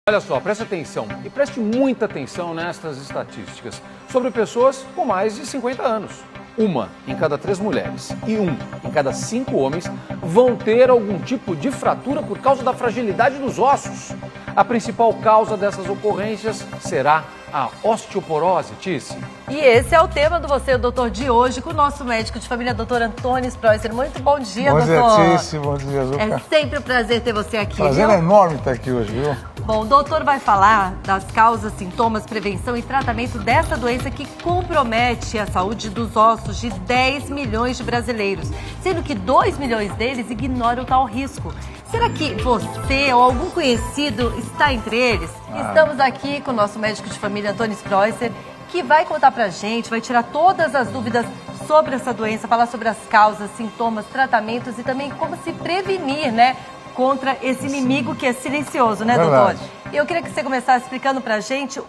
Olha só, preste atenção e preste muita atenção nestas estatísticas sobre pessoas com mais de 50 anos. 1 em cada 3 mulheres e 1 em cada 5 homens vão ter algum tipo de fratura por causa da fragilidade dos ossos. A principal causa dessas ocorrências será a osteoporose, Tice. E esse é o tema do Você, o Doutor, de hoje, com o nosso médico de família, doutor Antônio Spreuser. Muito bom dia, doutor. Bom dia, Tice. Bom dia, Zucca. É sempre um prazer ter você aqui, Prazer viu? enorme estar aqui hoje, viu? Bom, o doutor vai falar das causas, sintomas, prevenção e tratamento dessa doença que compromete a saúde dos ossos de 10 milhões de brasileiros, sendo que 2 milhões deles ignoram tal risco. Será que você ou algum conhecido está entre eles? Estamos aqui com o nosso médico de família, Antônio Spreuser, que vai contar pra gente, vai tirar todas as dúvidas sobre essa doença, falar sobre as causas, sintomas, tratamentos e também como se prevenir, né, contra esse inimigo que é silencioso, né, doutor? E eu queria que você começasse explicando pra gente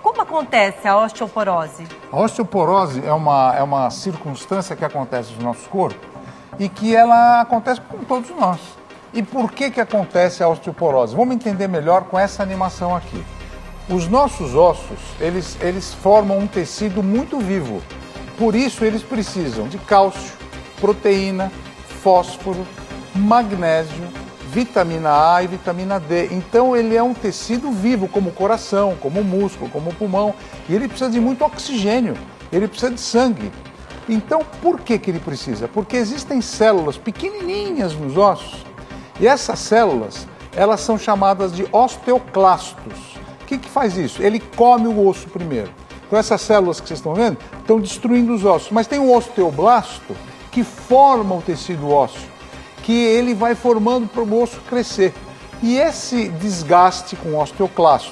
como acontece a osteoporose. A osteoporose é uma circunstância que acontece no nosso corpo e que ela acontece com todos nós. E por que acontece a osteoporose? Vamos entender melhor com essa animação aqui. Os nossos ossos, eles formam um tecido muito vivo. Por isso, eles precisam de cálcio, proteína, fósforo, magnésio, vitamina A e vitamina D. Então, ele é um tecido vivo, como o coração, como o músculo, como o pulmão. E ele precisa de muito oxigênio, ele precisa de sangue. Então, por que ele precisa? Porque existem células pequenininhas nos ossos. E essas células, elas são chamadas de osteoclastos. O que faz isso? Ele come o osso primeiro. Então essas células que vocês estão vendo estão destruindo os ossos. Mas tem um osteoblasto que forma o tecido ósseo, que ele vai formando para o osso crescer. E esse desgaste com o osteoclasto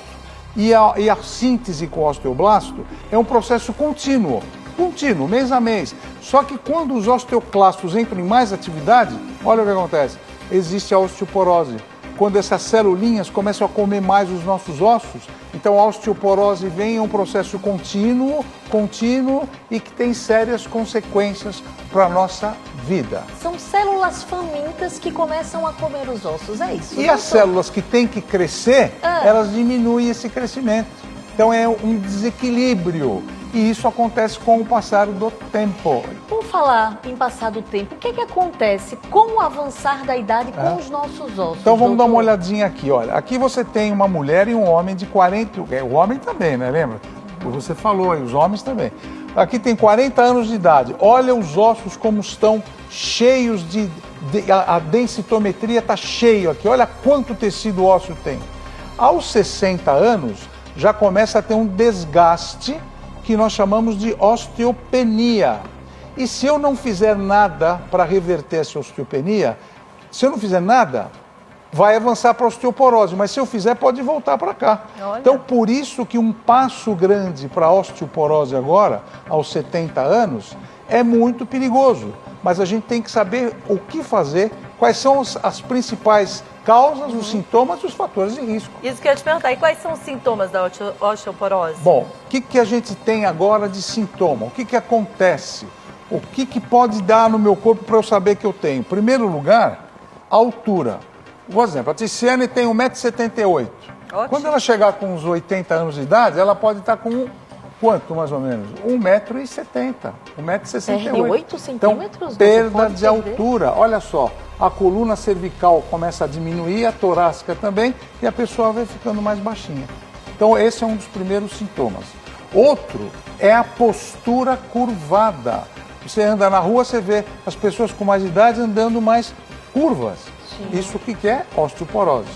e a síntese com o osteoblasto é um processo contínuo, mês a mês. Só que quando os osteoclastos entram em mais atividade, olha o que acontece. Existe a osteoporose. Quando essas celulinhas começam a comer mais os nossos ossos, então a osteoporose vem em um processo contínuo e que tem sérias consequências para a nossa vida. São células famintas que começam a comer os ossos, é isso? E as células que têm que crescer, elas diminuem esse crescimento. Então é um desequilíbrio. E isso acontece com o passar do tempo. Por falar em passar do tempo, o que acontece com o avançar da idade com os nossos ossos? Então vamos dar uma olhadinha aqui, olha. Aqui você tem uma mulher e um homem de 40... O homem também, né? Lembra? Você falou aí, os homens também. Aqui tem 40 anos de idade. Olha os ossos como estão cheios a densitometria está cheio aqui. Olha quanto tecido ósseo tem. Aos 60 anos, já começa a ter um desgaste que nós chamamos de osteopenia. E se eu não fizer nada para reverter essa osteopenia, se eu não fizer nada, vai avançar para a osteoporose, mas se eu fizer, pode voltar para cá. Olha. Então, por isso que um passo grande para a osteoporose agora, aos 70 anos, é muito perigoso. Mas a gente tem que saber o que fazer, quais são as principais causas, os sintomas e os fatores de risco. Isso que eu ia te perguntar, e quais são os sintomas da osteoporose? Bom, o que a gente tem agora de sintoma? O que acontece? O que pode dar no meu corpo para eu saber que eu tenho? Em primeiro lugar, a altura. Por exemplo, a Ticiane tem 1,78 m. Quando ela chegar com uns 80 anos de idade, ela pode estar com quanto, mais ou menos? 1,70 m, 1,68 m. 8 centímetros? Então, perda de altura. Olha só, a coluna cervical começa a diminuir, a torácica também, e a pessoa vai ficando mais baixinha. Então, esse é um dos primeiros sintomas. Outro é a postura curvada. Você anda na rua, você vê as pessoas com mais idade andando mais curvas. Sim. Isso que é osteoporose.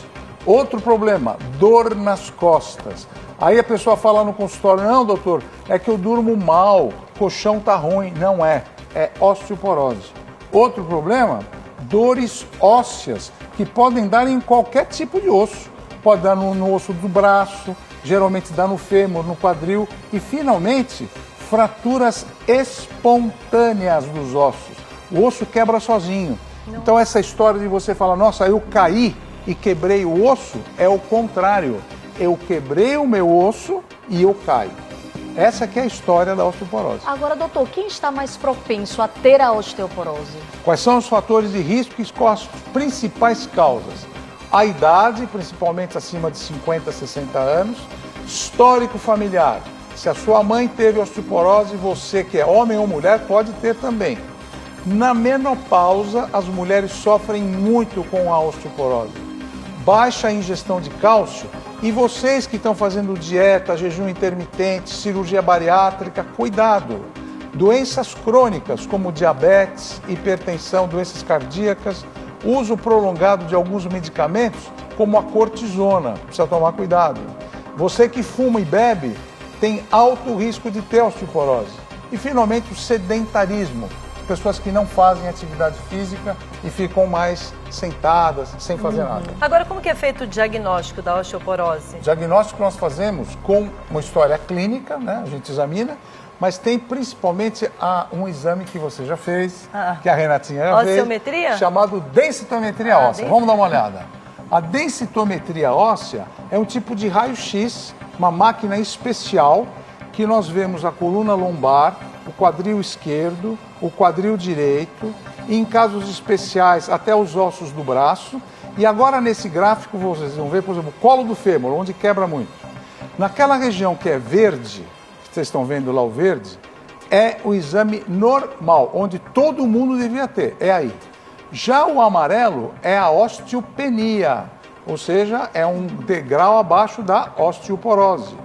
Outro problema, dor nas costas. Aí a pessoa fala no consultório, não, doutor, é que eu durmo mal, o colchão tá ruim. Não é osteoporose. Outro problema, dores ósseas, que podem dar em qualquer tipo de osso. Pode dar no osso do braço, geralmente dá no fêmur, no quadril. E, finalmente, fraturas espontâneas dos ossos. O osso quebra sozinho. Não. Então, essa história de você falar, nossa, eu caí e quebrei o osso, é o contrário. Eu quebrei o meu osso e eu caio. Essa que é a história da osteoporose. Agora, doutor, quem está mais propenso a ter a osteoporose? Quais são os fatores de risco e quais as principais causas? A idade, principalmente acima de 50, 60 anos. Histórico familiar. Se a sua mãe teve osteoporose, você que é homem ou mulher pode ter também. Na menopausa, as mulheres sofrem muito com a osteoporose. Baixa ingestão de cálcio. E vocês que estão fazendo dieta, jejum intermitente, cirurgia bariátrica, cuidado. Doenças crônicas como diabetes, hipertensão, doenças cardíacas, uso prolongado de alguns medicamentos, como a cortisona, precisa tomar cuidado. Você que fuma e bebe tem alto risco de ter osteoporose. E finalmente o sedentarismo, pessoas que não fazem atividade física e ficam mais sentadas, sem fazer nada. Agora, como que é feito o diagnóstico da osteoporose? O diagnóstico nós fazemos com uma história clínica, né? A gente examina, mas tem principalmente um exame que você já fez, que a Renatinha já fez. Osteometria? Chamado densitometria óssea. Vamos dar uma olhada. A densitometria óssea é um tipo de raio-x, uma máquina especial, que nós vemos a coluna lombar, o quadril esquerdo, o quadril direito, e em casos especiais até os ossos do braço. E agora nesse gráfico vocês vão ver, por exemplo, o colo do fêmur, onde quebra muito. Naquela região que é verde, vocês estão vendo lá o verde, é o exame normal, onde todo mundo devia ter, é aí. Já o amarelo é a osteopenia, ou seja, é um degrau abaixo da osteoporose.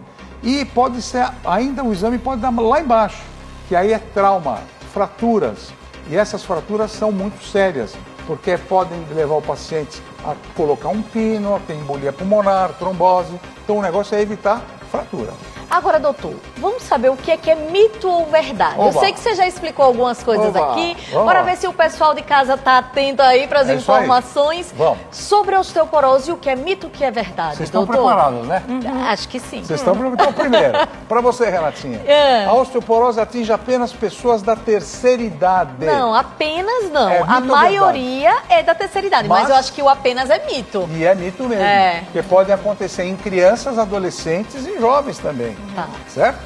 E pode ser, ainda o exame pode dar lá embaixo, que aí é trauma, fraturas. E essas fraturas são muito sérias, porque podem levar o paciente a colocar um pino, tem embolia pulmonar, trombose. Então o negócio é evitar fratura. Agora, doutor, vamos saber o que é mito ou verdade. Oba. Eu sei que você já explicou algumas coisas Oba. aqui. Vamos Bora lá. ver se o pessoal de casa está atento aí para as É isso aí. informações Vamos. sobre a osteoporose, o que é mito e o que é verdade. Vocês estão doutor? preparados, né? Acho que sim. Vocês estão preparados? Então, primeiro, para você, Renatinha, a osteoporose atinge apenas pessoas da terceira idade. Não, apenas não. É mito A ou maioria é da terceira idade, mas Mas- eu acho que o apenas é mito. E é mito mesmo, É. porque pode acontecer em crianças, adolescentes e jovens também, Tá. certo?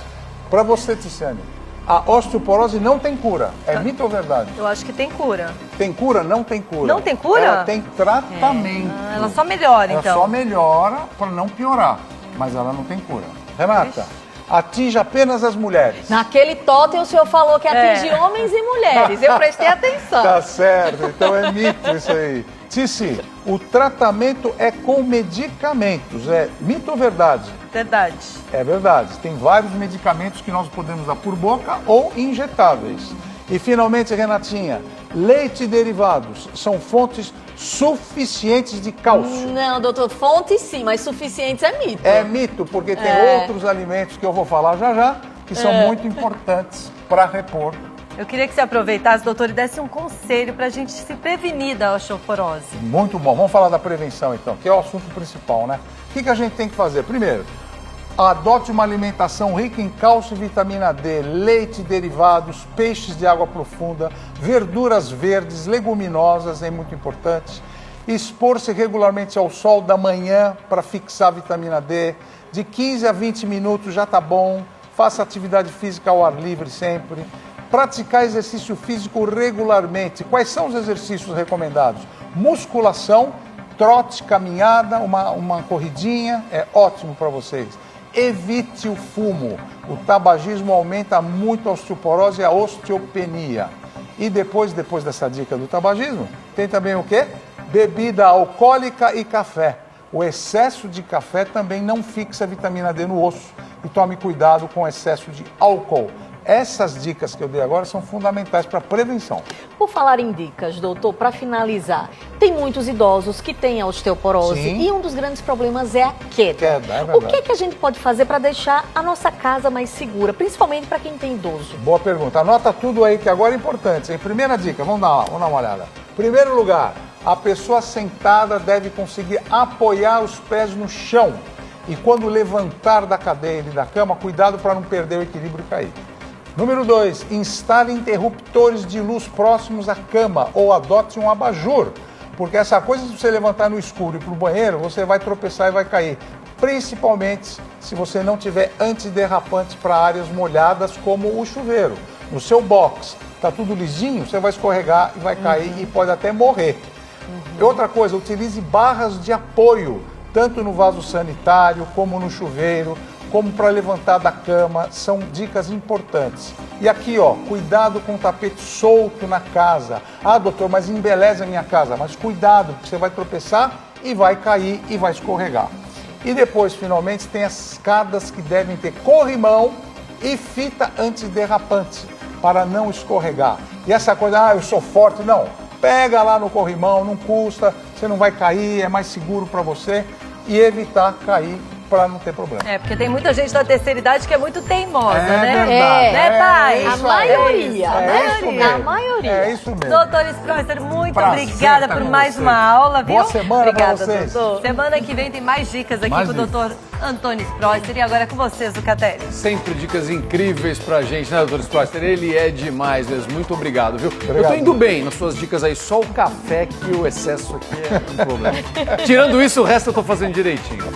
Para você, Ticiane, a osteoporose não tem cura, é mito ou verdade? Eu acho que tem cura. Tem cura? Não tem cura. Não tem cura? Ela tem tratamento. Ela só melhora, Ela então. só melhora para não piorar, mas ela não tem cura. Renata, atinge apenas as mulheres. Naquele totem o senhor falou que atinge homens e mulheres. Eu prestei atenção. Tá certo, então é mito isso aí. Tici, o tratamento é com medicamentos, é mito ou verdade? Verdade. É verdade, tem vários medicamentos que nós podemos dar por boca ou injetáveis. E finalmente, Renatinha, leite e derivados são fontes suficientes de cálcio. Não, doutor, fonte sim, mas suficientes é mito. É mito, porque tem outros alimentos que eu vou falar já já, que são muito importantes para repor. Eu queria que você aproveitasse, doutor, e desse um conselho para a gente se prevenir da osteoporose. Muito bom. Vamos falar da prevenção, então, que é o assunto principal, né? O que a gente tem que fazer? Primeiro, adote uma alimentação rica em cálcio e vitamina D, leite, derivados, peixes de água profunda, verduras verdes, leguminosas, é muito importante. Expor-se regularmente ao sol da manhã para fixar a vitamina D. De 15 a 20 minutos já está bom. Faça atividade física ao ar livre sempre. Praticar exercício físico regularmente. Quais são os exercícios recomendados? Musculação, trote, caminhada, uma corridinha, é ótimo para vocês. Evite o fumo. O tabagismo aumenta muito a osteoporose e a osteopenia. E depois dessa dica do tabagismo, tem também o quê? Bebida alcoólica e café. O excesso de café também não fixa a vitamina D no osso. E tome cuidado com o excesso de álcool. Essas dicas que eu dei agora são fundamentais para a prevenção. Por falar em dicas, doutor, para finalizar, tem muitos idosos que têm a osteoporose Sim. e um dos grandes problemas é a queda. Queda, é O verdade. que a gente pode fazer para deixar a nossa casa mais segura, principalmente para quem tem idoso? Boa pergunta. Anota tudo aí que agora é importante. Hein? Primeira dica, vamos dar uma olhada. Primeiro lugar, a pessoa sentada deve conseguir apoiar os pés no chão. E quando levantar da cadeira e da cama, cuidado para não perder o equilíbrio e cair. Número 2, instale interruptores de luz próximos à cama ou adote um abajur. Porque essa coisa de você levantar no escuro e ir para o banheiro, você vai tropeçar e vai cair. Principalmente se você não tiver antiderrapante para áreas molhadas como o chuveiro. No seu box, está tudo lisinho, você vai escorregar e vai cair e pode até morrer. E outra coisa, utilize barras de apoio, tanto no vaso sanitário, como no chuveiro, como para levantar da cama, são dicas importantes. E aqui, ó, cuidado com o tapete solto na casa. Ah, doutor, mas embeleza a minha casa. Mas cuidado, porque você vai tropeçar e vai cair e vai escorregar. E depois, finalmente, tem as escadas que devem ter corrimão e fita antiderrapante, para não escorregar. E essa coisa, eu sou forte, não. Pega lá no corrimão, não custa, você não vai cair, é mais seguro para você e evitar cair para não ter problema. Porque tem muita gente da terceira idade que é muito teimosa, né? Verdade, Né, Thay? A maioria, a maioria. É isso mesmo. Doutor Sproster, muito Prazer obrigada estar por com mais você. uma aula, viu? Boa semana pra Obrigada, vocês. doutor. Semana que vem tem mais dicas aqui Mais com o doutor Antônio Sproster. E agora é com vocês, Zucatelli. Sempre dicas incríveis pra gente, né, doutor Sproster? Ele é demais mesmo. Muito obrigado, viu? Eu tô indo bem nas suas dicas aí, só o café que o excesso aqui é um problema. Tirando isso, o resto eu tô fazendo direitinho.